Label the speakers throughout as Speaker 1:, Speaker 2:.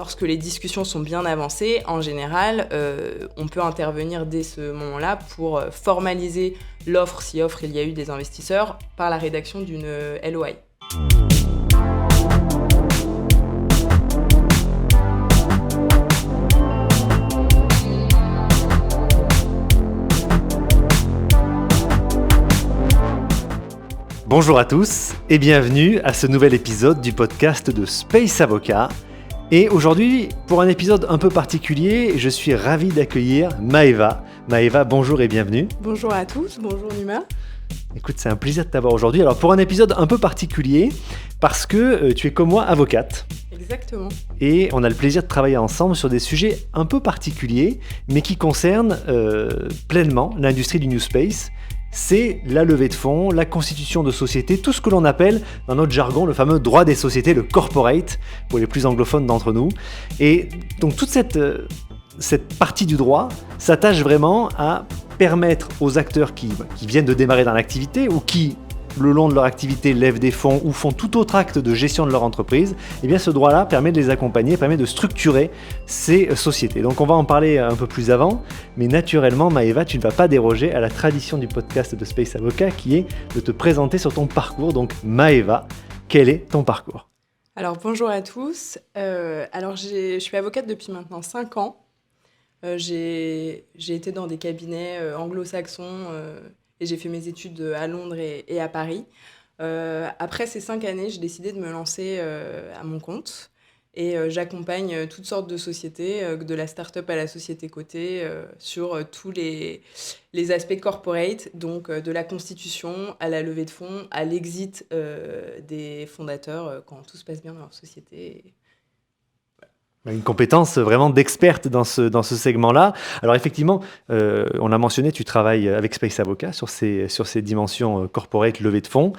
Speaker 1: lorsque les discussions sont bien avancées, en général, on peut intervenir dès ce moment-là pour formaliser l'offre, si offre il y a eu des investisseurs, par la rédaction d'une LOI.
Speaker 2: Bonjour à tous et bienvenue à ce nouvel épisode du podcast de Space Avocat. Et aujourd'hui, pour un épisode un peu particulier, je suis ravi d'accueillir Maëva. Maëva, bonjour et bienvenue.
Speaker 1: Bonjour à tous, bonjour Numa.
Speaker 2: Écoute, c'est un plaisir de t'avoir aujourd'hui. Alors pour un épisode un peu particulier, parce que tu es comme moi avocate.
Speaker 1: Exactement.
Speaker 2: Et on a le plaisir de travailler ensemble sur des sujets un peu particuliers, mais qui concernent pleinement l'industrie du New Space. C'est la levée de fonds, la constitution de sociétés, tout ce que l'on appelle dans notre jargon le fameux droit des sociétés, le corporate, pour les plus anglophones d'entre nous. Et donc toute cette partie du droit s'attache vraiment à permettre aux acteurs qui viennent de démarrer dans l'activité ou qui, le long de leur activité, lèvent des fonds ou font tout autre acte de gestion de leur entreprise, eh bien ce droit-là permet de les accompagner, permet de structurer ces sociétés. Donc on va en parler un peu plus avant, mais naturellement, Maëva, tu ne vas pas déroger à la tradition du podcast de Space Avocat qui est de te présenter sur ton parcours. Donc Maëva, quel est ton parcours ?
Speaker 1: Alors bonjour à tous. Je suis avocate depuis maintenant 5 ans. J'ai été dans des cabinets anglo-saxons et j'ai fait mes études à Londres et à Paris. Après ces 5 années, j'ai décidé de me lancer à mon compte et j'accompagne toutes sortes de sociétés, de la start-up à la société cotée, sur tous les aspects corporate, donc de la constitution à la levée de fonds, à l'exit des fondateurs quand tout se passe bien dans leur société.
Speaker 2: Une compétence vraiment d'experte dans ce segment-là. Alors effectivement, on a mentionné, tu travailles avec Space Avocat sur ces dimensions corporate, levée de fonds.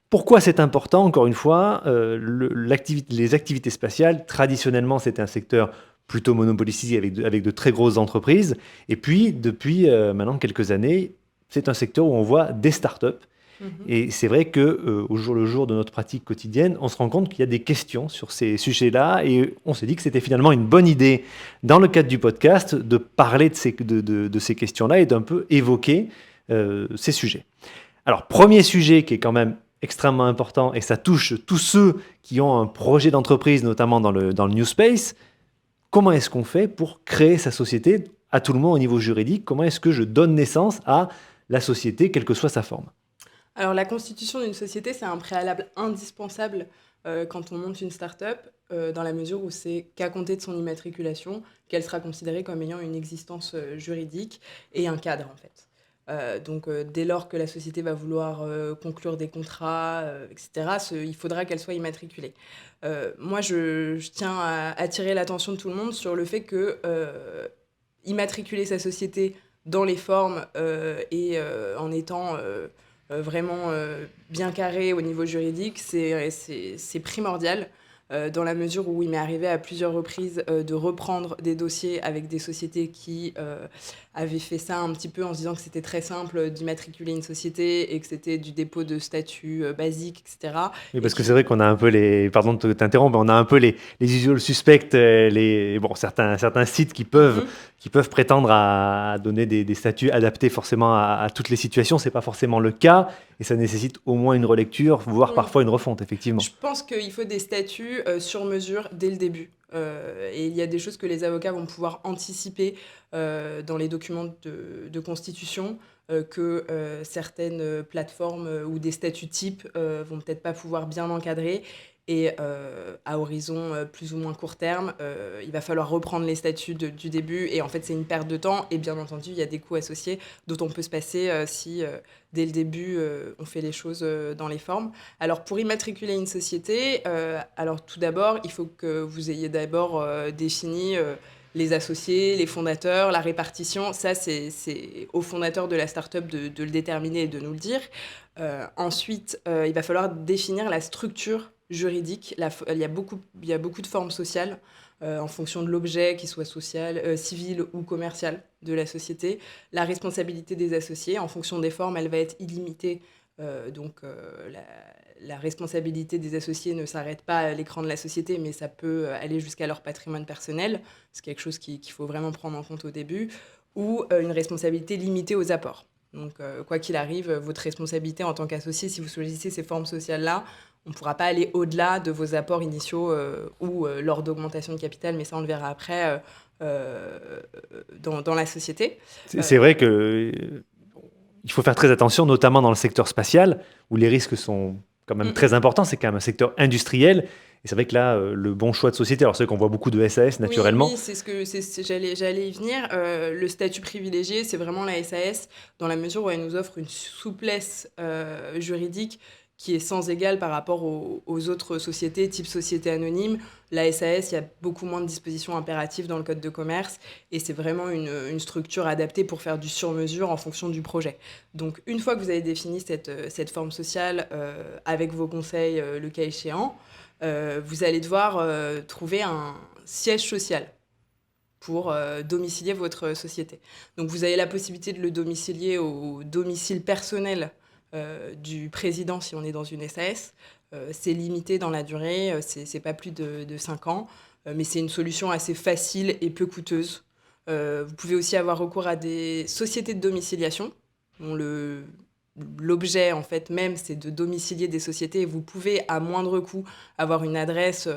Speaker 2: Pourquoi c'est important ? Encore une fois, les activités spatiales, traditionnellement, c'était un secteur plutôt monopolisé avec de très grosses entreprises. Et puis, depuis maintenant quelques années, c'est un secteur où on voit des startups. Et c'est vrai qu'au jour le jour de notre pratique quotidienne, on se rend compte qu'il y a des questions sur ces sujets-là et on s'est dit que c'était finalement une bonne idée, dans le cadre du podcast, de parler de ces questions-là et d'un peu évoquer ces sujets. Alors, premier sujet qui est quand même extrêmement important et ça touche tous ceux qui ont un projet d'entreprise, notamment dans le New Space. Comment est-ce qu'on fait pour créer sa société à tout le monde au niveau juridique ? Comment est-ce que je donne naissance à la société, quelle que soit sa forme ?
Speaker 1: Alors, la constitution d'une société, c'est un préalable indispensable quand on monte une start-up, dans la mesure où c'est qu'à compter de son immatriculation qu'elle sera considérée comme ayant une existence juridique et un cadre, en fait. Donc, dès lors que la société va vouloir conclure des contrats, etc., il faudra qu'elle soit immatriculée. Moi, je tiens à attirer l'attention de tout le monde sur le fait que immatriculer sa société dans les formes et en étant vraiment bien carré au niveau juridique, c'est primordial. Dans la mesure où il m'est arrivé à plusieurs reprises de reprendre des dossiers avec des sociétés qui avaient fait ça un petit peu en se disant que c'était très simple d'immatriculer une société et que c'était du dépôt de statut basique, etc.
Speaker 2: Oui, parce que c'est vrai qu'on a un peu pardon de t'interrompre, mais on a un peu les usual suspects, certains sites qui peuvent prétendre à donner des statuts adaptés forcément à toutes les situations. C'est pas forcément le cas et ça nécessite au moins une relecture, voire parfois une refonte, effectivement.
Speaker 1: Je pense qu'il faut des statuts sur mesure dès le début. Et il y a des choses que les avocats vont pouvoir anticiper dans les documents de constitution que certaines plateformes ou des statuts types vont peut-être pas pouvoir bien encadrer. Et à horizon plus ou moins court terme, il va falloir reprendre les statuts du début. Et en fait, c'est une perte de temps. Et bien entendu, il y a des coûts associés dont on peut se passer si, dès le début, on fait les choses dans les formes. Alors, pour immatriculer une société, tout d'abord, il faut que vous ayez d'abord défini les associés, les fondateurs, la répartition. Ça, c'est aux fondateurs de la start-up de le déterminer et de nous le dire. Ensuite, il va falloir définir la structure juridique. Il y a beaucoup de formes sociales en fonction de l'objet, qu'il soit social, civil ou commercial de la société. La responsabilité des associés, en fonction des formes, elle va être illimitée La responsabilité des associés ne s'arrête pas à l'écran de la société, mais ça peut aller jusqu'à leur patrimoine personnel. C'est quelque chose qu'il faut vraiment prendre en compte au début. Ou une responsabilité limitée aux apports. Donc, quoi qu'il arrive, votre responsabilité en tant qu'associé, si vous choisissez ces formes sociales-là, on ne pourra pas aller au-delà de vos apports initiaux ou lors d'augmentation de capital, mais ça, on le verra après dans la société.
Speaker 2: C'est vrai que il faut faire très attention, notamment dans le secteur spatial, où les risques sont quand même très importants. C'est quand même un secteur industriel. Et c'est vrai que là, le bon choix de société, alors c'est vrai qu'on voit beaucoup de SAS naturellement.
Speaker 1: Oui, j'allais y venir. Le statut privilégié, c'est vraiment la SAS, dans la mesure où elle nous offre une souplesse juridique qui est sans égale par rapport aux autres sociétés, type société anonyme. La SAS, il y a beaucoup moins de dispositions impératives dans le code de commerce et c'est vraiment une structure adaptée pour faire du sur-mesure en fonction du projet. Donc, une fois que vous avez défini cette forme sociale avec vos conseils, le cas échéant, vous allez devoir trouver un siège social pour domicilier votre société. Donc, vous avez la possibilité de le domicilier au domicile personnel du président si on est dans une SAS. C'est limité dans la durée, c'est pas plus de 5 ans, mais c'est une solution assez facile et peu coûteuse. Vous pouvez aussi avoir recours à des sociétés de domiciliation, dont l'objet en fait même c'est de domicilier des sociétés et vous pouvez à moindre coût avoir une adresse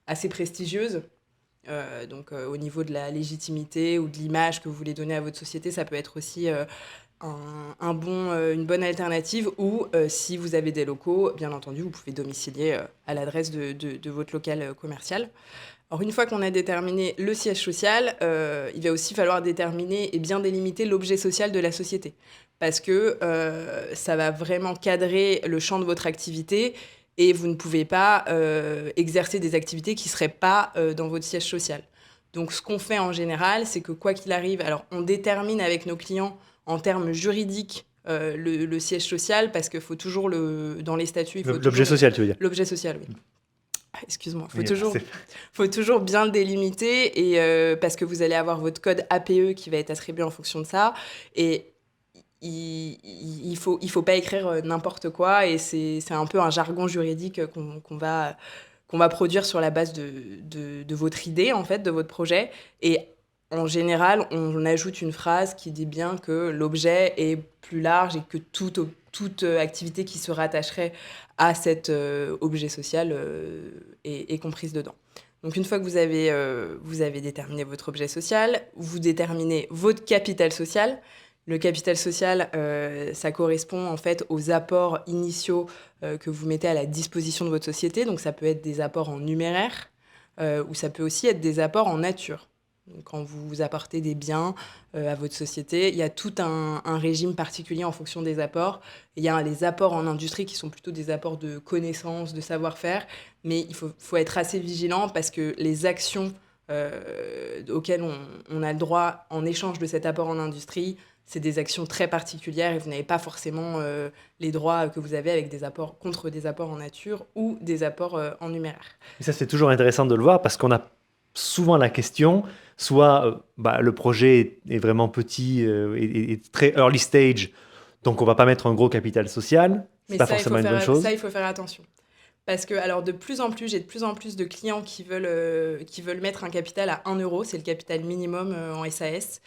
Speaker 1: assez prestigieuse. Au niveau de la légitimité ou de l'image que vous voulez donner à votre société, ça peut être aussi une bonne alternative ou si vous avez des locaux, bien entendu, vous pouvez domicilier à l'adresse de votre local commercial. Alors une fois qu'on a déterminé le siège social, il va aussi falloir déterminer et bien délimiter l'objet social de la société parce que ça va vraiment cadrer le champ de votre activité et vous ne pouvez pas exercer des activités qui ne seraient pas dans votre siège social. Donc ce qu'on fait en général, c'est que quoi qu'il arrive, alors on détermine avec nos clients en termes juridiques le siège social parce qu'il faut toujours dans les statuts...
Speaker 2: L'objet social, tu veux dire?
Speaker 1: L'objet social, oui. Excuse-moi, faut toujours bien le délimiter et parce que vous allez avoir votre code APE qui va être attribué en fonction de ça et il faut pas écrire n'importe quoi et c'est un peu un jargon juridique qu'on va produire sur la base de votre idée en fait, de votre projet et en général, on ajoute une phrase qui dit bien que l'objet est plus large et que toute activité qui se rattacherait à cet objet social est comprise dedans. Donc une fois que vous avez déterminé votre objet social, vous déterminez votre capital social. Le capital social, ça correspond en fait aux apports initiaux que vous mettez à la disposition de votre société. Donc ça peut être des apports en numéraire ou ça peut aussi être des apports en nature. Donc, quand vous apportez des biens à votre société, il y a tout un régime particulier en fonction des apports. Il y a les apports en industrie qui sont plutôt des apports de connaissances, de savoir-faire, mais il faut être assez vigilant parce que les actions auxquelles on a le droit en échange de cet apport en industrie, c'est des actions très particulières et vous n'avez pas forcément les droits que vous avez avec des apports contre des apports en nature ou des apports en numéraire.
Speaker 2: Et ça, c'est toujours intéressant de le voir parce qu'on a souvent la question, soit le projet est vraiment petit et très early stage, donc on ne va pas mettre un gros capital social. C'est pas forcément une bonne chose.
Speaker 1: Ça, il faut faire attention. Parce que, alors, j'ai de plus en plus de clients qui veulent mettre un capital à 1 euro, c'est le capital minimum en SAS.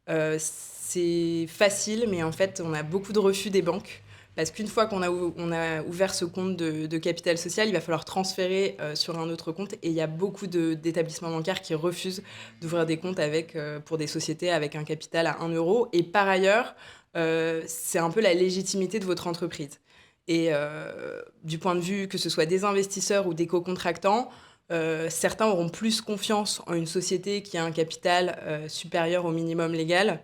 Speaker 1: C'est facile, mais en fait, on a beaucoup de refus des banques. Parce qu'une fois qu'on a ouvert ce compte de capital social, il va falloir transférer sur un autre compte. Et il y a beaucoup d'établissements bancaires qui refusent d'ouvrir des comptes pour des sociétés avec un capital à 1 euro. Et par ailleurs, c'est un peu la légitimité de votre entreprise. Et du point de vue que ce soit des investisseurs ou des co-contractants, certains auront plus confiance en une société qui a un capital supérieur au minimum légal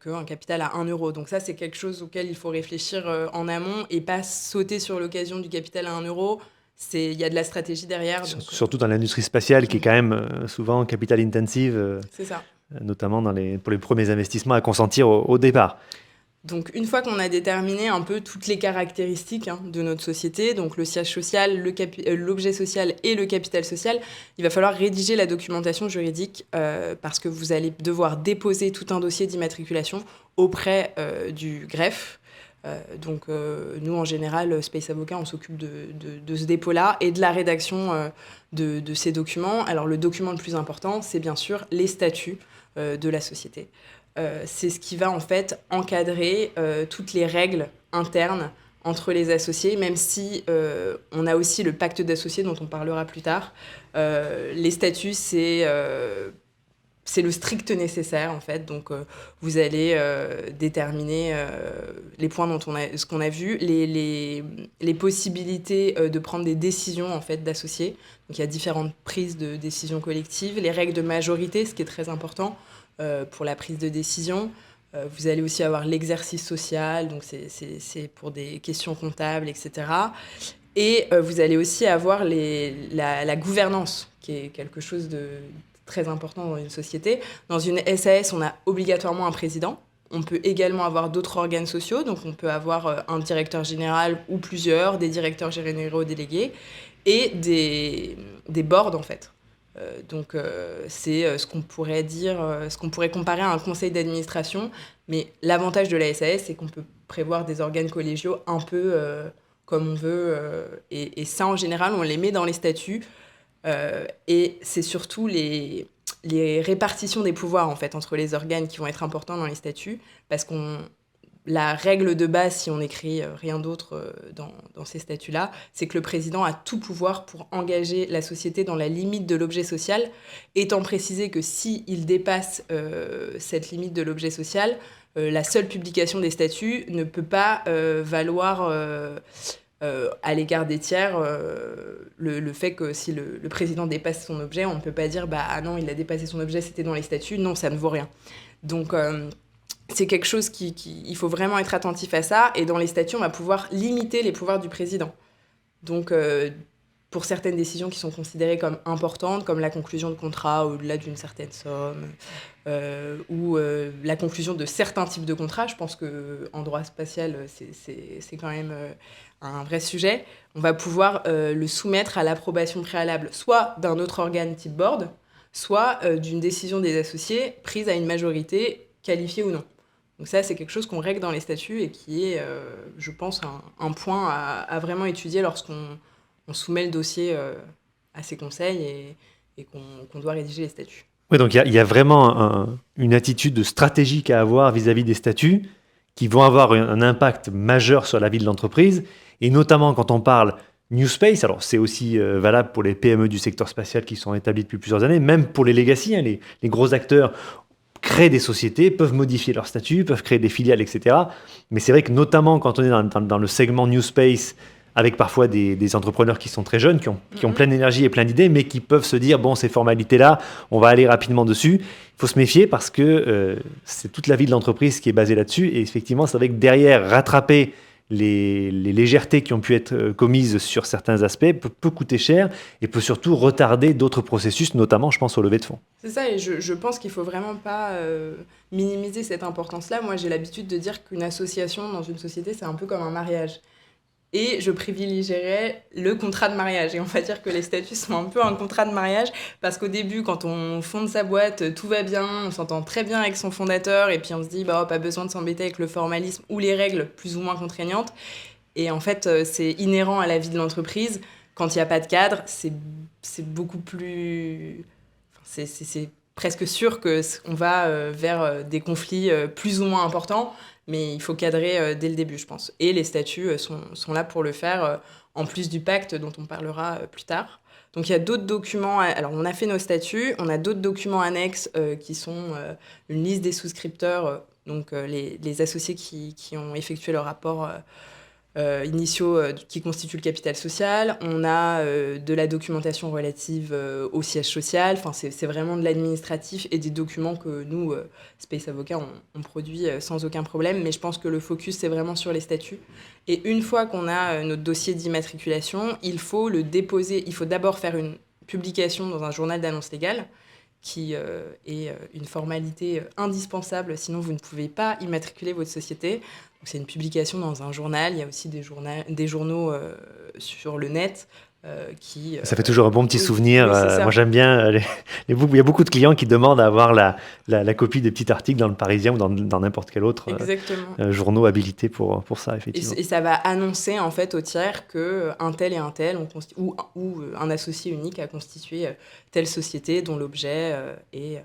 Speaker 1: qu'un capital à 1 euro. Donc ça, c'est quelque chose auquel il faut réfléchir en amont et pas sauter sur l'occasion du capital à 1 euro. Il y a de la stratégie derrière.
Speaker 2: Surtout dans l'industrie spatiale qui est quand même souvent capital intensive,
Speaker 1: c'est ça.
Speaker 2: Notamment pour les premiers investissements à consentir au départ.
Speaker 1: Donc, une fois qu'on a déterminé un peu toutes les caractéristiques de notre société, donc le siège social, l'objet social et le capital social, il va falloir rédiger la documentation juridique parce que vous allez devoir déposer tout un dossier d'immatriculation auprès du greffe. Donc nous, en général, Space Avocat, on s'occupe de ce dépôt-là et de la rédaction de ces documents. Alors le document le plus important, c'est bien sûr les statuts de la société. C'est ce qui va en fait encadrer toutes les règles internes entre les associés, même si on a aussi le pacte d'associés dont on parlera plus tard. Les statuts, c'est le strict nécessaire, en fait. Donc, vous allez déterminer les points ce qu'on a vu, les possibilités de prendre des décisions, en fait, d'associés. Donc, il y a différentes prises de décisions collectives, les règles de majorité, ce qui est très important pour la prise de décision. Vous allez aussi avoir l'exercice social, donc c'est pour des questions comptables, etc. Et vous allez aussi avoir la gouvernance, qui est quelque chose de très important dans une société. Dans une SAS, on a obligatoirement un président. On peut également avoir d'autres organes sociaux, donc on peut avoir un directeur général ou plusieurs, des directeurs généraux délégués, et des boards, en fait. Donc c'est ce qu'on pourrait dire, ce qu'on pourrait comparer à un conseil d'administration, mais l'avantage de la SAS, c'est qu'on peut prévoir des organes collégiaux un peu comme on veut, et ça, en général, on les met dans les statuts, et c'est surtout les répartitions des pouvoirs, en fait, entre les organes qui vont être importants dans les statuts, parce la règle de base, si on n'écrit rien d'autre dans ces statuts-là, c'est que le président a tout pouvoir pour engager la société dans la limite de l'objet social, étant précisé que s'il dépasse cette limite de l'objet social, la seule publication des statuts ne peut pas valoir à l'égard des tiers le fait que si le président dépasse son objet, on ne peut pas dire « ah non, il a dépassé son objet, c'était dans les statuts », non, ça ne vaut rien. Donc c'est quelque chose il faut vraiment être attentif à ça, et dans les statuts, on va pouvoir limiter les pouvoirs du président. Donc pour certaines décisions qui sont considérées comme importantes, comme la conclusion de contrats au-delà d'une certaine somme, ou la conclusion de certains types de contrats, je pense qu'en droit spatial, c'est quand même un vrai sujet, on va pouvoir le soumettre à l'approbation préalable, soit d'un autre organe type board, soit d'une décision des associés prise à une majorité, qualifiée ou non. Donc ça, c'est quelque chose qu'on règle dans les statuts et qui est, je pense, un point à vraiment étudier lorsqu'on soumet le dossier à ces conseils et qu'on doit rédiger les statuts.
Speaker 2: Oui, donc il y a vraiment une attitude stratégique à avoir vis-à-vis des statuts qui vont avoir un impact majeur sur la vie de l'entreprise, et notamment quand on parle New Space, alors c'est aussi valable pour les PME du secteur spatial qui sont établis depuis plusieurs années, même pour les legacy, les gros acteurs créent des sociétés, peuvent modifier leur statut, peuvent créer des filiales, etc. Mais c'est vrai que notamment quand on est dans le segment New Space, avec parfois des entrepreneurs qui sont très jeunes, qui ont plein d'énergie et plein d'idées, mais qui peuvent se dire, bon, ces formalités-là, on va aller rapidement dessus. Il faut se méfier parce que c'est toute la vie de l'entreprise qui est basée là-dessus. Et effectivement, c'est vrai que derrière, rattraper les légèretés qui ont pu être commises sur certains aspects peut coûter cher et peut surtout retarder d'autres processus, notamment, je pense, au levée de fonds.
Speaker 1: C'est ça, et je pense qu'il ne faut vraiment pas minimiser cette importance-là. Moi, j'ai l'habitude de dire qu'une association dans une société, c'est un peu comme un mariage. Et je privilégierais le contrat de mariage. Et on va dire que les statuts sont un peu un contrat de mariage, parce qu'au début, quand on fonde sa boîte, tout va bien, on s'entend très bien avec son fondateur, et puis on se dit, pas besoin de s'embêter avec le formalisme ou les règles plus ou moins contraignantes. Et en fait, c'est inhérent à la vie de l'entreprise. Quand il n'y a pas de cadre, c'est beaucoup plus... C'est presque sûr qu'on va vers des conflits plus ou moins importants, mais il faut cadrer dès le début, je pense. Et les statuts sont là pour le faire, en plus du pacte dont on parlera plus tard. Donc il y a d'autres documents, alors on a fait nos statuts, on a d'autres documents annexes qui sont une liste des souscripteurs, donc les associés qui ont effectué leur rapport initiaux qui constituent le capital social. On a de la documentation relative au siège social. Enfin, c'est vraiment de l'administratif et des documents que nous, Space Avocat, on produit sans aucun problème. Mais je pense que le focus, c'est vraiment sur les statuts. Et une fois qu'on a notre dossier d'immatriculation, il faut le déposer. Il faut d'abord faire une publication dans un journal d'annonce légale, qui est une formalité indispensable, sinon vous ne pouvez pas immatriculer votre société. Donc c'est une publication dans un journal, il y a aussi des journaux sur le net, qui...
Speaker 2: Ça fait toujours un bon petit
Speaker 1: oui,
Speaker 2: souvenir.
Speaker 1: oui, c'est ça.
Speaker 2: Moi, j'aime bien. Il y a beaucoup de clients qui demandent à avoir la copie des petits articles dans le Parisien ou dans n'importe quel autre
Speaker 1: Exactement.
Speaker 2: journaux habilités pour ça,
Speaker 1: Et,
Speaker 2: effectivement.
Speaker 1: et ça va annoncer en fait au tiers que un tel et un tel ou un associé unique a constitué telle société dont l'objet est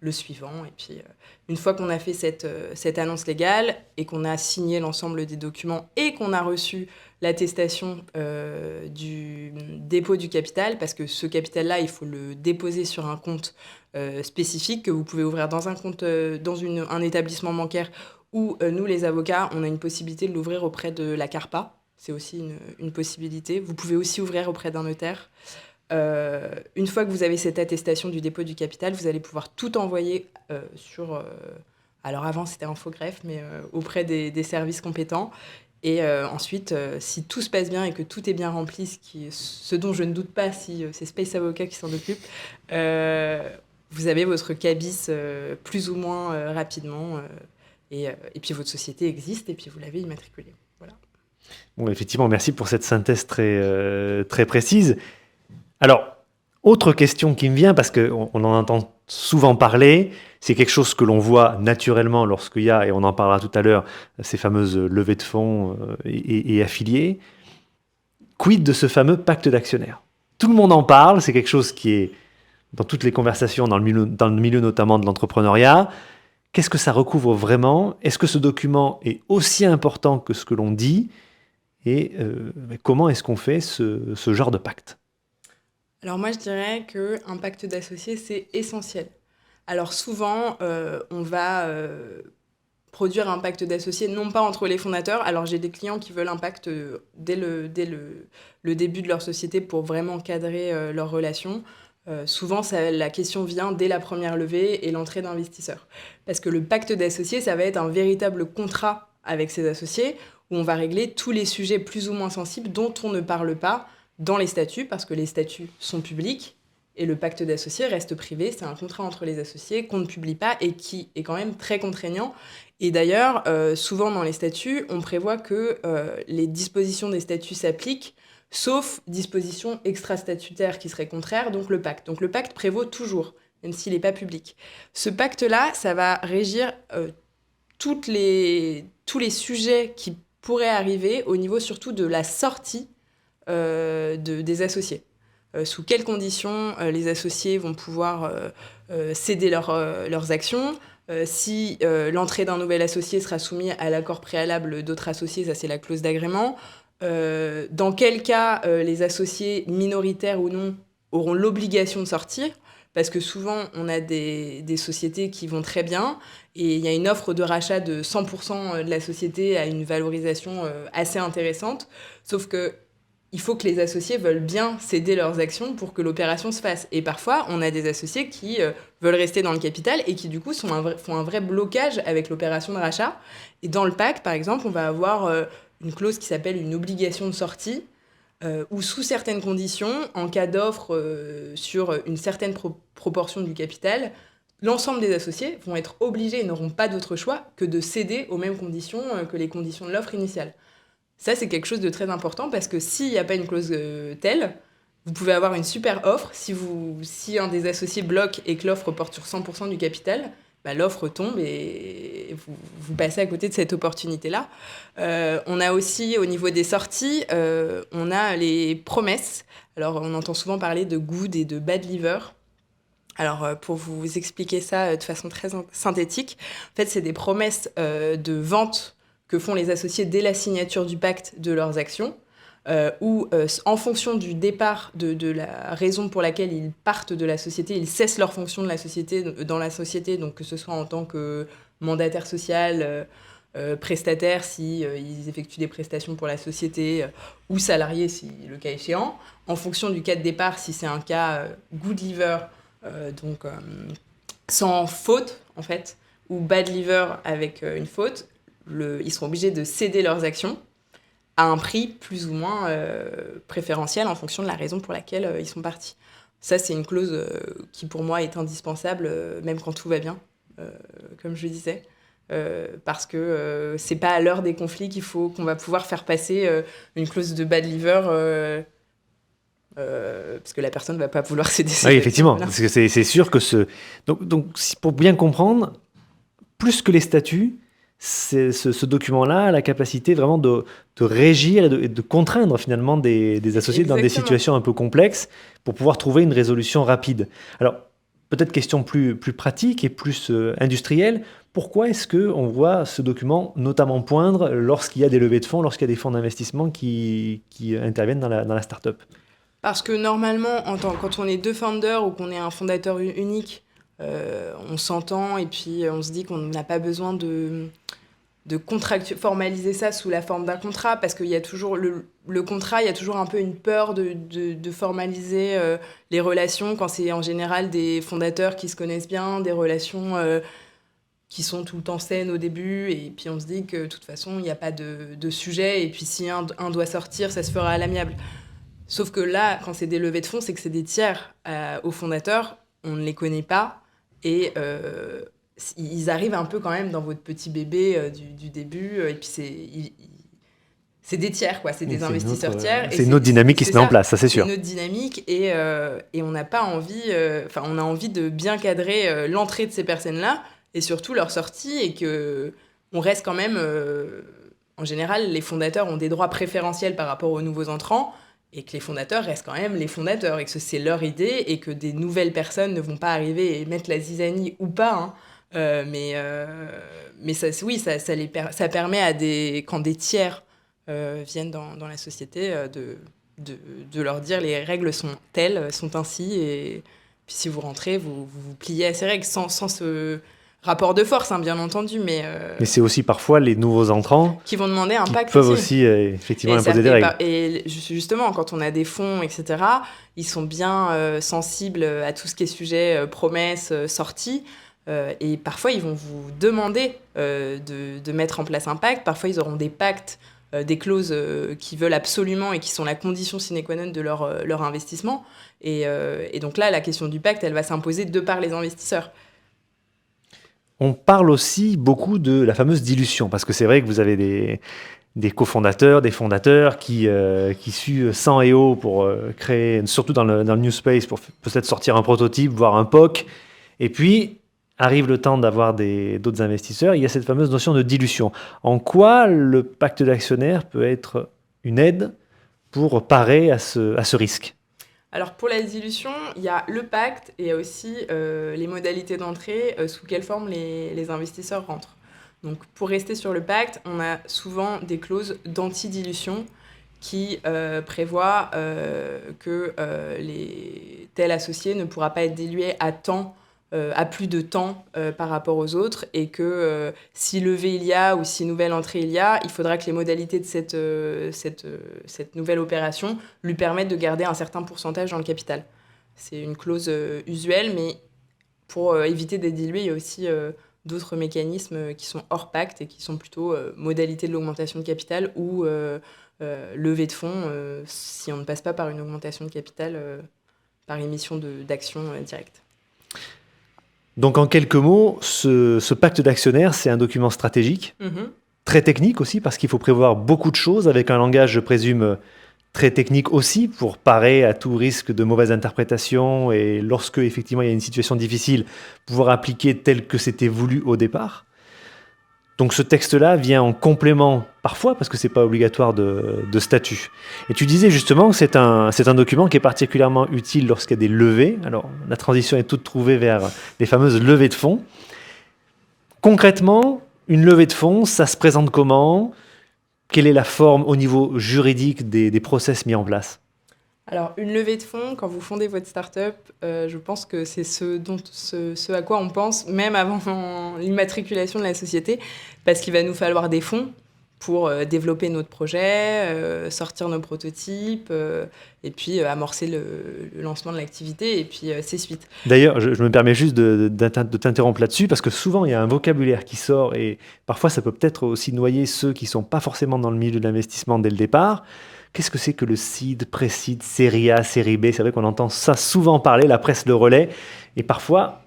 Speaker 1: le suivant. Et puis une fois qu'on a fait cette annonce légale et qu'on a signé l'ensemble des documents et qu'on a reçu l'attestation du dépôt du capital, parce que ce capital-là, il faut le déposer sur un compte spécifique que vous pouvez ouvrir dans un compte, dans un établissement bancaire ou nous, les avocats, on a une possibilité de l'ouvrir auprès de la CARPA. C'est aussi une possibilité. Vous pouvez aussi ouvrir auprès d'un notaire. Une fois que vous avez cette attestation du dépôt du capital, vous allez pouvoir tout envoyer sur... alors avant, c'était Infogreffe, mais auprès des services compétents. Et ensuite, si tout se passe bien et que tout est bien rempli, ce dont je ne doute pas si c'est Space Avocat qui s'en occupe, vous avez votre cabis plus ou moins rapidement. Et puis votre société existe et puis vous l'avez immatriculée. Voilà.
Speaker 2: Bon, effectivement, merci pour cette synthèse très précise. Alors, autre question qui me vient, parce qu'on en entend souvent parler, c'est quelque chose que l'on voit naturellement lorsqu'il y a, et on en parlera tout à l'heure, ces fameuses levées de fonds et affiliés. Quid de ce fameux pacte d'actionnaires? Tout le monde en parle, c'est quelque chose qui est dans toutes les conversations, dans le milieu notamment de l'entrepreneuriat. Qu'est-ce que ça recouvre vraiment? Est-ce que ce document est aussi important que ce que l'on dit? Et comment est-ce qu'on fait ce genre de pacte?
Speaker 1: Alors moi, je dirais qu'un pacte d'associés, c'est essentiel. Alors souvent, on va produire un pacte d'associés, non pas entre les fondateurs. Alors j'ai des clients qui veulent un pacte dès le début de leur société pour vraiment cadrer leur relation. Souvent, la question vient dès la première levée et l'entrée d'investisseurs. Parce que le pacte d'associés, ça va être un véritable contrat avec ses associés où on va régler tous les sujets plus ou moins sensibles dont on ne parle pas dans les statuts, parce que les statuts sont publics et le pacte d'associés reste privé. C'est un contrat entre les associés qu'on ne publie pas et qui est quand même très contraignant. Et d'ailleurs, souvent dans les statuts, on prévoit que les dispositions des statuts s'appliquent sauf dispositions extra-statutaires qui seraient contraires, donc le pacte. Donc le pacte prévaut toujours, même s'il n'est pas public. Ce pacte-là, ça va régir tous les sujets qui pourraient arriver au niveau surtout de la sortie des associés. Sous quelles conditions les associés vont pouvoir céder leurs actions, si l'entrée d'un nouvel associé sera soumise à l'accord préalable d'autres associés, ça c'est la clause d'agrément. Dans quel cas les associés, minoritaires ou non, auront l'obligation de sortir, parce que souvent on a des sociétés qui vont très bien et il y a une offre de rachat de 100% de la société à une valorisation assez intéressante, sauf que il faut que les associés veulent bien céder leurs actions pour que l'opération se fasse. Et parfois, on a des associés qui veulent rester dans le capital et qui, du coup, font un vrai blocage avec l'opération de rachat. Et dans le pacte, par exemple, on va avoir une clause qui s'appelle une obligation de sortie, où, sous certaines conditions, en cas d'offre sur une certaine proportion du capital, l'ensemble des associés vont être obligés et n'auront pas d'autre choix que de céder aux mêmes conditions que les conditions de l'offre initiale. Ça, c'est quelque chose de très important parce que s'il n'y a pas une clause telle, vous pouvez avoir une super offre. Si un des associés bloque et que l'offre porte sur 100% du capital, bah, l'offre tombe et vous passez à côté de cette opportunité-là. On a aussi, au niveau des sorties, on a les promesses. Alors, on entend souvent parler de good et de bad liver. Alors, pour vous expliquer ça de façon très synthétique, en fait, c'est des promesses de vente que font les associés dès la signature du pacte de leurs actions, où en fonction du départ, de la raison pour laquelle ils partent de la société, ils cessent leur fonction de la société, dans la société, donc que ce soit en tant que mandataire social, prestataire si ils effectuent des prestations pour la société, ou salarié si le cas échéant, en fonction du cas de départ, si c'est un cas good liver, donc sans faute en fait, ou bad liver avec une faute, ils seront obligés de céder leurs actions à un prix plus ou moins préférentiel en fonction de la raison pour laquelle ils sont partis. Ça, c'est une clause qui, pour moi, est indispensable, même quand tout va bien, comme je le disais. Parce que c'est pas à l'heure des conflits qu'on va pouvoir faire passer une clause de bad liver parce que la personne ne va pas vouloir céder ses
Speaker 2: Oui,
Speaker 1: actions.
Speaker 2: effectivement,
Speaker 1: Voilà.
Speaker 2: parce que c'est sûr que pour bien comprendre, plus que les statuts, ce document-là a la capacité vraiment de régir et de contraindre finalement des associés dans des
Speaker 1: Exactement.
Speaker 2: situations un peu complexes pour pouvoir trouver une résolution rapide. Alors, peut-être question plus pratique et plus industrielle, pourquoi est-ce qu'on voit ce document notamment poindre lorsqu'il y a des levées de fonds, lorsqu'il y a des fonds d'investissement qui interviennent dans la start-up?
Speaker 1: Parce que normalement, quand on est 2 founders ou qu'on est un fondateur unique, on s'entend et puis on se dit qu'on n'a pas besoin de formaliser ça sous la forme d'un contrat, parce qu'il y a toujours le contrat, il y a toujours un peu une peur de formaliser les relations quand c'est en général des fondateurs qui se connaissent bien, des relations qui sont tout le temps saines au début, et puis on se dit que de toute façon, il n'y a pas de sujet, et puis si un doit sortir, ça se fera à l'amiable. Sauf que là, quand c'est des levées de fonds, c'est que c'est des tiers aux fondateurs, on ne les connaît pas, et ils arrivent un peu quand même dans votre petit bébé du début, et puis c'est des tiers, quoi, c'est des investisseurs tiers.
Speaker 2: C'est une autre dynamique qui se met en place, ça c'est sûr.
Speaker 1: C'est une autre dynamique, et on n'a pas envie, on a envie de bien cadrer l'entrée de ces personnes-là, et surtout leur sortie, et qu'on reste quand même, en général, les fondateurs ont des droits préférentiels par rapport aux nouveaux entrants, et que les fondateurs restent quand même les fondateurs, et que c'est leur idée, et que des nouvelles personnes ne vont pas arriver et mettre la zizanie ou pas, hein. Mais ça, oui, ça permet quand des tiers viennent dans la société de leur dire les règles sont telles, sont ainsi, et puis si vous rentrez, vous pliez à ces règles sans ce rapport de force, hein, bien entendu, mais
Speaker 2: c'est aussi parfois les nouveaux entrants
Speaker 1: qui vont demander un pacte
Speaker 2: peuvent aussi effectivement imposer des règles.
Speaker 1: Et justement, quand on a des fonds, etc., ils sont bien sensibles à tout ce qui est sujet promesses, sorties, et parfois ils vont vous demander de mettre en place un pacte. Parfois ils auront des pactes, des clauses qu'ils veulent absolument et qui sont la condition sine qua non de leur investissement, et donc là la question du pacte, elle va s'imposer de par les investisseurs.
Speaker 2: On parle aussi beaucoup de la fameuse dilution, parce que c'est vrai que vous avez des cofondateurs, des fondateurs qui suent sang et eau pour créer, surtout dans le new space, pour peut-être sortir un prototype, voire un POC, et puis arrive le temps d'avoir d'autres investisseurs, il y a cette fameuse notion de dilution. En quoi le pacte d'actionnaires peut être une aide pour parer à ce risque ?
Speaker 1: Alors pour la dilution, il y a le pacte et il y a aussi les modalités d'entrée, sous quelle forme les investisseurs rentrent. Donc pour rester sur le pacte, on a souvent des clauses d'anti-dilution qui prévoient que tel associé ne pourra pas être dilué à plus de temps par rapport aux autres, et que si levée il y a ou si nouvelle entrée il y a, il faudra que les modalités de cette nouvelle opération lui permettent de garder un certain pourcentage dans le capital. C'est une clause usuelle, mais pour éviter d'être dilué, il y a aussi d'autres mécanismes qui sont hors pacte et qui sont plutôt modalités de l'augmentation de capital ou levée de fonds si on ne passe pas par une augmentation de capital par émission d'actions directes.
Speaker 2: Donc en quelques mots, ce pacte d'actionnaires, c'est un document stratégique, très technique aussi, parce qu'il faut prévoir beaucoup de choses, avec un langage, je présume, très technique aussi, pour parer à tout risque de mauvaise interprétation, et lorsque effectivement il y a une situation difficile, pouvoir appliquer tel que c'était voulu au départ. Donc ce texte-là vient en complément, parfois, parce que ce n'est pas obligatoire de statut. Et tu disais justement que c'est un document qui est particulièrement utile lorsqu'il y a des levées. Alors la transition est toute trouvée vers les fameuses levées de fonds. Concrètement, une levée de fonds, ça se présente comment ? Quelle est la forme au niveau juridique des process mis en place ?
Speaker 1: Alors, une levée de fonds, quand vous fondez votre start-up, je pense que c'est ce à quoi on pense, même avant l'immatriculation de la société, parce qu'il va nous falloir des fonds pour développer notre projet, sortir nos prototypes, et puis amorcer le lancement de l'activité, et puis ses suites.
Speaker 2: D'ailleurs, je me permets juste de t'interrompre là-dessus, parce que souvent, il y a un vocabulaire qui sort, et parfois, ça peut peut-être aussi noyer ceux qui ne sont pas forcément dans le milieu de l'investissement dès le départ. Qu'est-ce que c'est que le seed, pré-seed, série A, série B ? C'est vrai qu'on entend ça souvent parler, la presse le relaie, et parfois,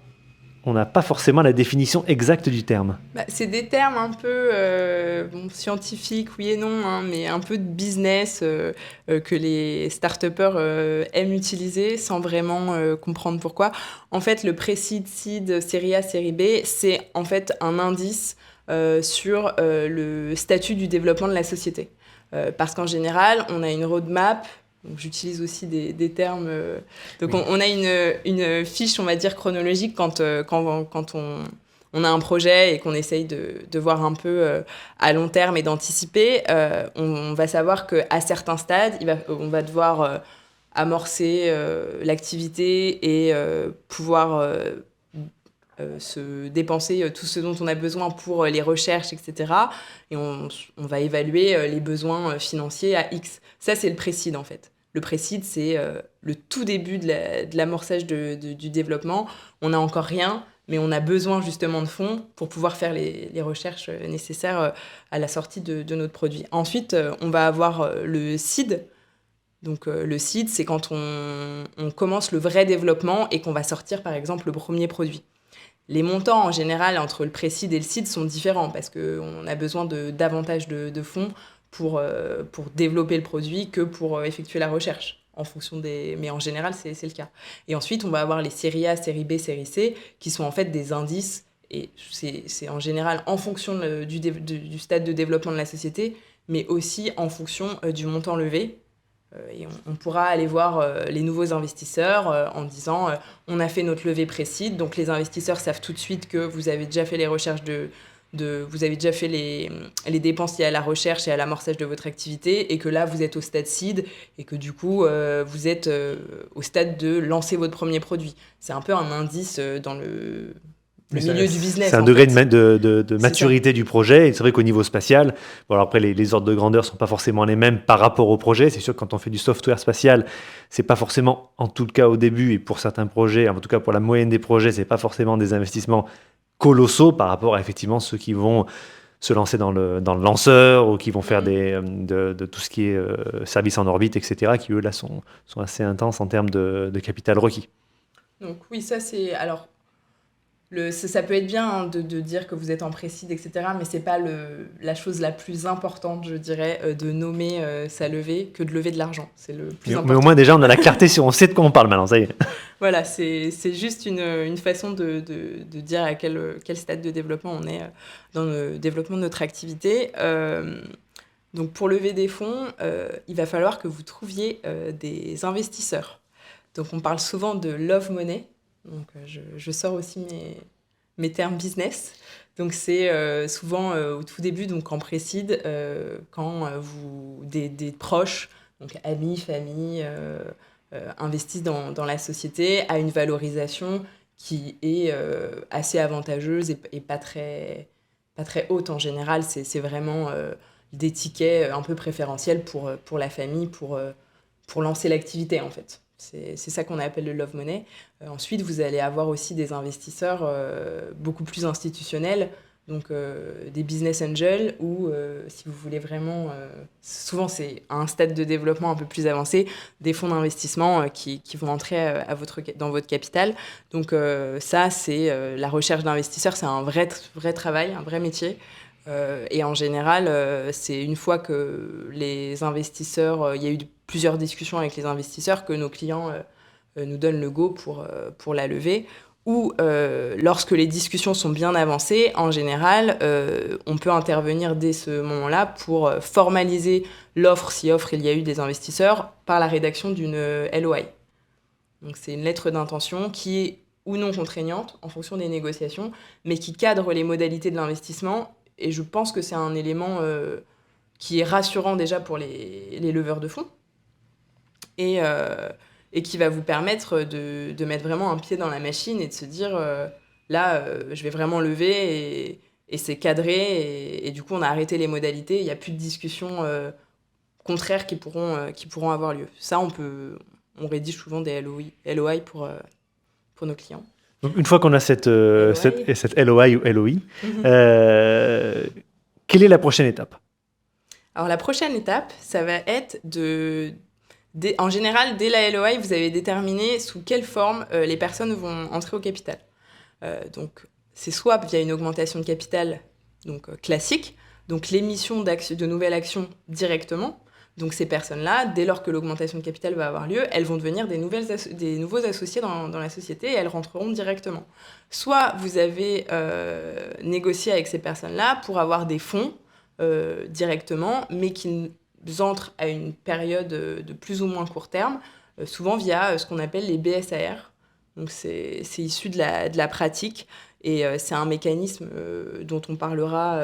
Speaker 2: on n'a pas forcément la définition exacte du terme.
Speaker 1: C'est des termes un peu scientifiques, oui et non, hein, mais un peu de business que les start-upers aiment utiliser sans vraiment comprendre pourquoi. En fait, le pré-seed, seed, série A, série B, c'est en fait un indice sur le statut du développement de la société. Parce qu'en général, on a une roadmap. Donc, j'utilise aussi des termes. Donc, on a une fiche, on va dire, chronologique quand on a un projet et qu'on essaye de voir un peu à long terme et d'anticiper. On va savoir qu'à certains stades, on va devoir amorcer l'activité et pouvoir se dépenser tout ce dont on a besoin pour les recherches, etc. Et on va évaluer les besoins financiers à X. Ça, c'est le pré-seed, en fait. Le pré-seed, c'est le tout début de l'amorçage du développement. On n'a encore rien, mais on a besoin justement de fonds pour pouvoir faire les recherches nécessaires à la sortie de notre produit. Ensuite, on va avoir le seed. Donc le seed, c'est quand on commence le vrai développement et qu'on va sortir, par exemple, le premier produit. Les montants, en général, entre le pré-seed et le seed sont différents parce qu'on a besoin de davantage de fonds pour développer le produit que pour effectuer la recherche. Mais en général, c'est le cas. Et ensuite, on va avoir les séries A, série B, série C, qui sont en fait des indices. Et c'est en général en fonction du stade de développement de la société, mais aussi en fonction du montant levé. Et on pourra aller voir les nouveaux investisseurs en disant on a fait notre levée précise, donc les investisseurs savent tout de suite que vous avez déjà fait les recherches vous avez déjà fait les dépenses liées à la recherche et à l'amorçage de votre activité et que là vous êtes au stade seed et que du coup vous êtes au stade de lancer votre premier produit. C'est un peu un indice dans le milieu du business.
Speaker 2: C'est un degré de maturité du projet. Et c'est vrai qu'au niveau spatial, bon, alors après les ordres de grandeur ne sont pas forcément les mêmes par rapport au projet. C'est sûr que quand on fait du software spatial, c'est pas forcément, en tout cas au début et pour certains projets, en tout cas pour la moyenne des projets, c'est pas forcément des investissements colossaux par rapport à effectivement ceux qui vont se lancer dans le lanceur ou qui vont faire de tout ce qui est service en orbite, etc., qui eux là sont assez intenses en termes de capital requis.
Speaker 1: Donc oui, ça c'est... Alors, ça peut être bien hein, de dire que vous êtes en pré-seed, etc., mais c'est pas la chose la plus importante, je dirais, de nommer sa levée que de lever de l'argent. C'est le plus important.
Speaker 2: Mais au moins, déjà, on a la clarté on sait de quoi on parle maintenant, ça y est.
Speaker 1: Voilà, c'est juste une façon de dire à quel stade de développement on est dans le développement de notre activité. Donc, pour lever des fonds, il va falloir que vous trouviez des investisseurs. Donc, on parle souvent de love money. Donc, je sors aussi mes termes business. Donc, c'est souvent au tout début, donc en pré-seed, quand des proches, donc amis, famille, investissent dans la société à une valorisation qui est assez avantageuse et pas très haute en général. C'est vraiment des tickets un peu préférentiels pour la famille, pour lancer l'activité en fait. C'est ça qu'on appelle le love money. Ensuite, vous allez avoir aussi des investisseurs beaucoup plus institutionnels, donc des business angels, ou si vous voulez vraiment, souvent c'est à un stade de développement un peu plus avancé, des fonds d'investissement qui vont entrer dans votre capital. Donc ça, c'est la recherche d'investisseurs, c'est un vrai travail, un vrai métier. Et en général, c'est une fois que les investisseurs, il y a eu plusieurs discussions avec les investisseurs, que nos clients nous donnent le go pour la levée. Ou lorsque les discussions sont bien avancées, en général, on peut intervenir dès ce moment-là pour formaliser l'offre, si offre il y a eu des investisseurs, par la rédaction d'une LOI. Donc c'est une lettre d'intention qui est ou non contraignante en fonction des négociations, mais qui cadre les modalités de l'investissement. Et je pense que c'est un élément qui est rassurant déjà pour les leveurs de fonds et qui va vous permettre de mettre vraiment un pied dans la machine et de se dire là, je vais vraiment lever et c'est cadré et du coup, on a arrêté les modalités. Il n'y a plus de discussions contraires qui pourront avoir lieu. Ça, on rédige souvent des LOI pour nos clients.
Speaker 2: Donc, une fois qu'on a cette LOI ou LOI, quelle est la prochaine étape ?
Speaker 1: Alors, la prochaine étape, ça va être en général, dès la LOI, vous avez déterminé sous quelle forme les personnes vont entrer au capital. Donc, c'est soit via une augmentation de capital donc, classique, donc l'émission de nouvelles actions directement. Donc ces personnes-là, dès lors que l'augmentation de capital va avoir lieu, elles vont devenir des nouveaux associés dans la société et elles rentreront directement. Soit vous avez négocié avec ces personnes-là pour avoir des fonds directement, mais qui entrent à une période de plus ou moins court terme, souvent via ce qu'on appelle les BSAR. Donc c'est issu de la pratique. Et c'est un mécanisme dont on parlera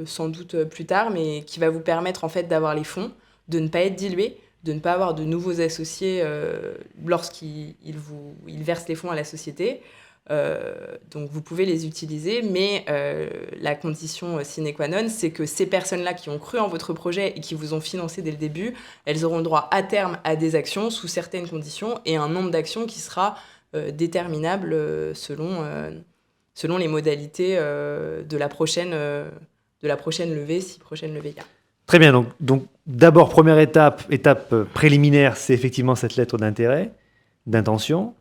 Speaker 1: sans doute plus tard, mais qui va vous permettre en fait d'avoir les fonds, de ne pas être dilué, de ne pas avoir de nouveaux associés lorsqu'ils versent les fonds à la société. Donc vous pouvez les utiliser, mais la condition sine qua non, c'est que ces personnes-là qui ont cru en votre projet et qui vous ont financé dès le début, elles auront le droit à terme à des actions sous certaines conditions et un nombre d'actions qui sera déterminable selon les modalités de la prochaine levée, si prochaine levée il y a.
Speaker 2: Très bien, donc d'abord, première étape préliminaire, c'est effectivement cette lettre d'intérêt, d'intention.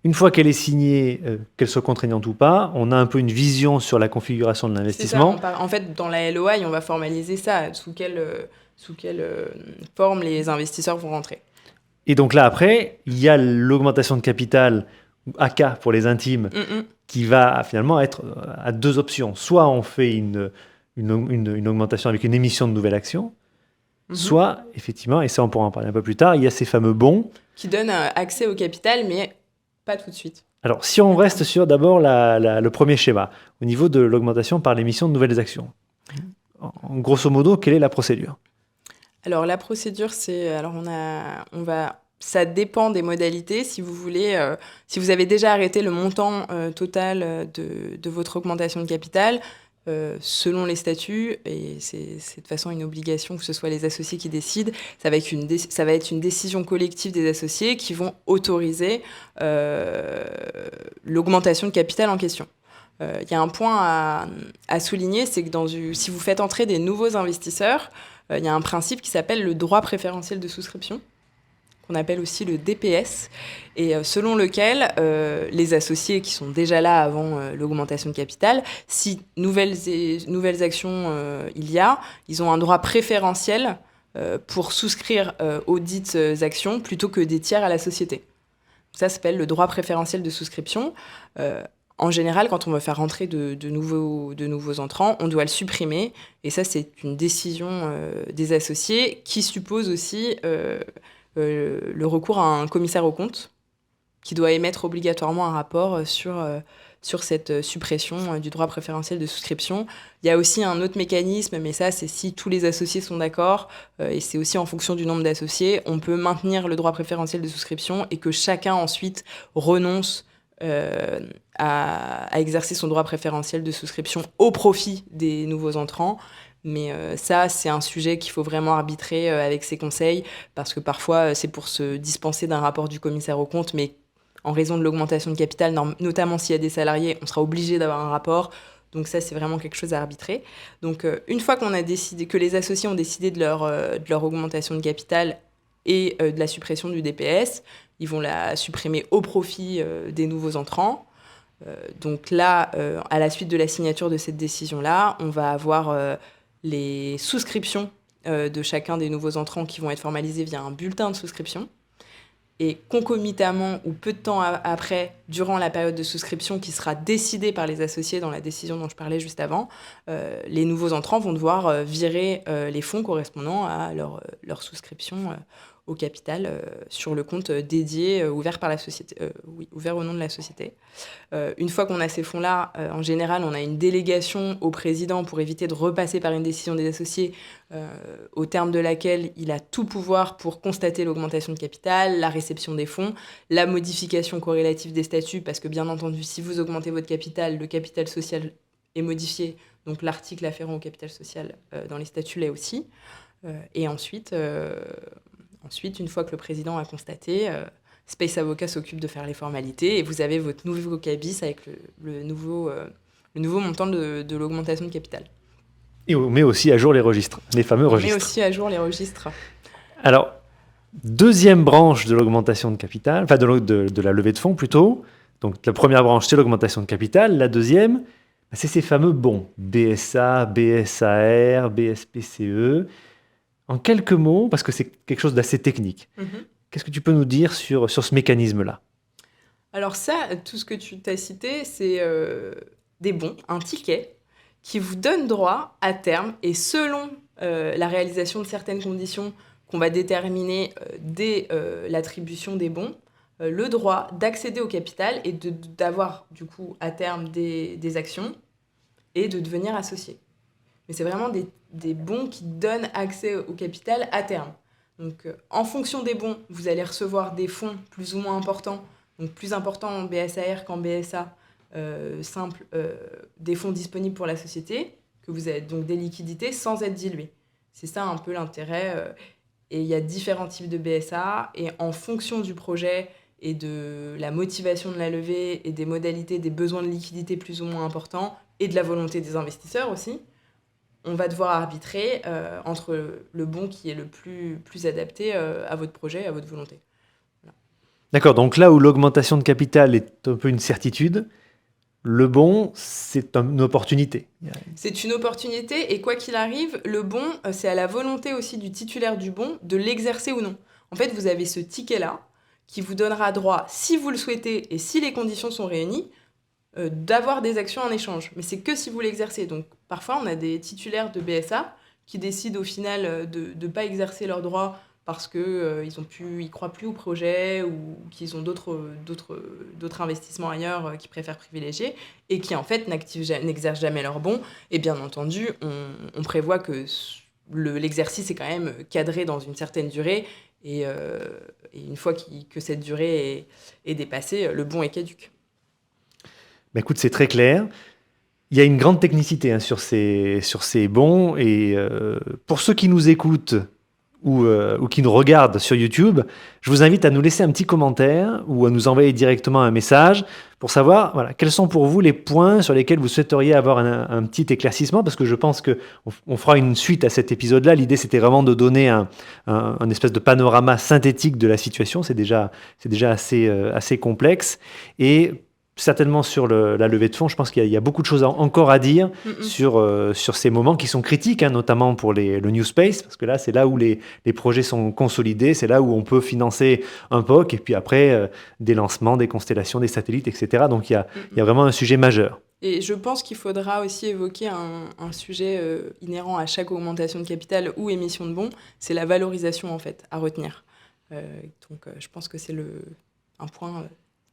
Speaker 2: Une fois qu'elle est signée, qu'elle soit contraignante ou pas, on a un peu une vision sur la configuration de l'investissement.
Speaker 1: C'est ça, en fait, dans la LOI, on va formaliser ça, sous quelle forme les investisseurs vont rentrer.
Speaker 2: Et donc là, après, il y a l'augmentation de capital, AK pour les intimes, qui va finalement être à deux options. Soit on fait une augmentation avec une émission de nouvelles actions, soit, effectivement, et ça on pourra en parler un peu plus tard, il y a ces fameux bons.
Speaker 1: Qui donnent accès au capital, mais pas tout de suite.
Speaker 2: Alors, si on reste sur d'abord le premier schéma, au niveau de l'augmentation par l'émission de nouvelles actions, en grosso modo, quelle est la procédure ?
Speaker 1: Alors, la procédure, ça dépend des modalités. Si vous voulez, si vous avez déjà arrêté le montant total de votre augmentation de capital, selon les statuts, et c'est de toute façon une obligation que ce soit les associés qui décident, ça va être une décision collective des associés qui vont autoriser l'augmentation de capital en question. Il y a un point à souligner, c'est que si vous faites entrer des nouveaux investisseurs, il y a un principe qui s'appelle le droit préférentiel de souscription, qu'on appelle aussi le DPS, et selon lequel les associés qui sont déjà là avant l'augmentation de capital, si nouvelles actions ils ont un droit préférentiel pour souscrire aux dites actions plutôt que des tiers à la société. Ça s'appelle le droit préférentiel de souscription. En général, quand on veut faire rentrer de nouveaux entrants, on doit le supprimer, et ça c'est une décision des associés qui suppose aussi le recours à un commissaire aux comptes qui doit émettre obligatoirement un rapport sur cette suppression du droit préférentiel de souscription. Il y a aussi un autre mécanisme, mais ça, c'est si tous les associés sont d'accord, et c'est aussi en fonction du nombre d'associés, on peut maintenir le droit préférentiel de souscription et que chacun ensuite renonce à exercer son droit préférentiel de souscription au profit des nouveaux entrants. Mais ça, c'est un sujet qu'il faut vraiment arbitrer avec ses conseils, parce que parfois, c'est pour se dispenser d'un rapport du commissaire aux comptes, mais en raison de l'augmentation de capital, notamment s'il y a des salariés, on sera obligé d'avoir un rapport. Donc ça, c'est vraiment quelque chose à arbitrer. Donc une fois qu'on a décidé, que les associés ont décidé de leur augmentation de capital et de la suppression du DPS, ils vont la supprimer au profit des nouveaux entrants. Donc là, à la suite de la signature de cette décision-là, on va avoir les souscriptions de chacun des nouveaux entrants qui vont être formalisées via un bulletin de souscription. Et concomitamment ou peu de temps après, durant la période de souscription qui sera décidée par les associés dans la décision dont je parlais juste avant, les nouveaux entrants vont devoir virer les fonds correspondant à leur souscription au capital sur le compte dédié ouvert par la société, ouvert au nom de la société. Une fois qu'on a ces fonds-là, en général, on a une délégation au président pour éviter de repasser par une décision des associés au terme de laquelle il a tout pouvoir pour constater l'augmentation de capital, la réception des fonds, la modification corrélative des statuts, parce que bien entendu, si vous augmentez votre capital, le capital social est modifié, donc l'article afférent au capital social dans les statuts l'est aussi. Et ensuite, une fois que le président a constaté, Space Avocat s'occupe de faire les formalités et vous avez votre nouveau cabis avec le nouveau montant de l'augmentation de capital.
Speaker 2: Et on met aussi à jour les registres, les fameux registres.
Speaker 1: On met aussi à jour les registres.
Speaker 2: Alors, deuxième branche de l'augmentation de capital, enfin de la levée de fonds plutôt, Donc la première branche, c'est l'augmentation de capital. La deuxième, c'est ces fameux bons, BSA, BSAR, BSPCE. En quelques mots, parce que c'est quelque chose d'assez technique, qu'est-ce que tu peux nous dire sur ce mécanisme-là?
Speaker 1: Alors ça, tout ce que tu t'as cité, c'est des bons, un ticket qui vous donne droit à terme et selon la réalisation de certaines conditions qu'on va déterminer dès l'attribution des bons, le droit d'accéder au capital et d'avoir du coup à terme des actions et de devenir associé. Mais c'est vraiment des bons qui donnent accès au capital à terme. Donc en fonction des bons, vous allez recevoir des fonds plus ou moins importants, donc plus importants en BSAR qu'en BSA, simple, des fonds disponibles pour la société, que vous avez donc des liquidités sans être diluées. C'est ça un peu l'intérêt. Et il y a différents types de BSA, et en fonction du projet et de la motivation de la levée et des modalités, des besoins de liquidité plus ou moins importants, et de la volonté des investisseurs aussi, on va devoir arbitrer entre le bon qui est le plus adapté à votre projet, à votre volonté. Voilà.
Speaker 2: D'accord, donc là où l'augmentation de capital est un peu une certitude, le bon, c'est une opportunité.
Speaker 1: C'est une opportunité et quoi qu'il arrive, le bon, c'est à la volonté aussi du titulaire du bon de l'exercer ou non. En fait, vous avez ce ticket-là qui vous donnera droit, si vous le souhaitez et si les conditions sont réunies, d'avoir des actions en échange. Mais c'est que si vous l'exercez. Donc parfois, on a des titulaires de BSA qui décident au final de ne pas exercer leurs droits parce qu'ils croient plus au projet ou qu'ils ont d'autres investissements ailleurs qu'ils préfèrent privilégier et qui en fait n'exercent jamais leurs bons. Et bien entendu, on prévoit que l'exercice est quand même cadré dans une certaine durée et une fois que cette durée est dépassée, le bon est caduc.
Speaker 2: Ben écoute, c'est très clair. Il y a une grande technicité sur ces bons et pour ceux qui nous écoutent ou qui nous regardent sur YouTube, je vous invite à nous laisser un petit commentaire ou à nous envoyer directement un message pour savoir quels sont pour vous les points sur lesquels vous souhaiteriez avoir un petit éclaircissement, parce que je pense qu'on fera une suite à cet épisode-là. L'idée, c'était vraiment de donner un espèce de panorama synthétique de la situation. C'est déjà assez complexe. Et certainement sur la levée de fonds, je pense qu'il y a beaucoup de choses encore à dire sur ces moments qui sont critiques, notamment pour le New Space, parce que là, c'est là où les projets sont consolidés, c'est là où on peut financer un POC, et puis après, des lancements, des constellations, des satellites, etc. Donc, il y a vraiment un sujet majeur.
Speaker 1: Et je pense qu'il faudra aussi évoquer un sujet inhérent à chaque augmentation de capital ou émission de bons, c'est la valorisation, en fait, à retenir. Donc, je pense que c'est un point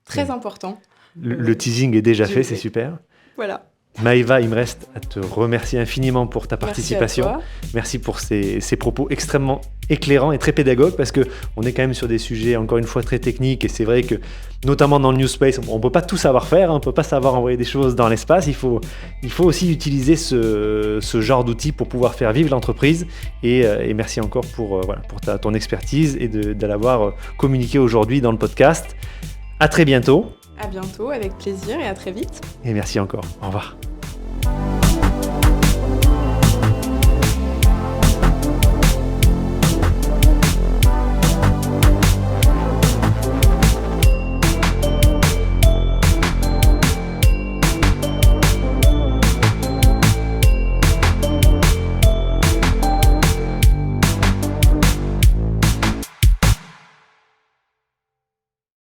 Speaker 1: très important.
Speaker 2: Le teasing est déjà fait, c'est super.
Speaker 1: Voilà.
Speaker 2: Maëva, il me reste à te remercier infiniment pour ta participation. Merci pour ces propos extrêmement éclairants et très pédagogues, parce qu'on est quand même sur des sujets, encore une fois, très techniques. Et c'est vrai que, notamment dans le New Space, on ne peut pas tout savoir faire, on ne peut pas savoir envoyer des choses dans l'espace. Il faut aussi utiliser ce genre d'outils pour pouvoir faire vivre l'entreprise. Et merci encore pour ton expertise et de l'avoir communiqué aujourd'hui dans le podcast. À très bientôt.
Speaker 1: À bientôt, avec plaisir et à très vite.
Speaker 2: Et merci encore. Au revoir.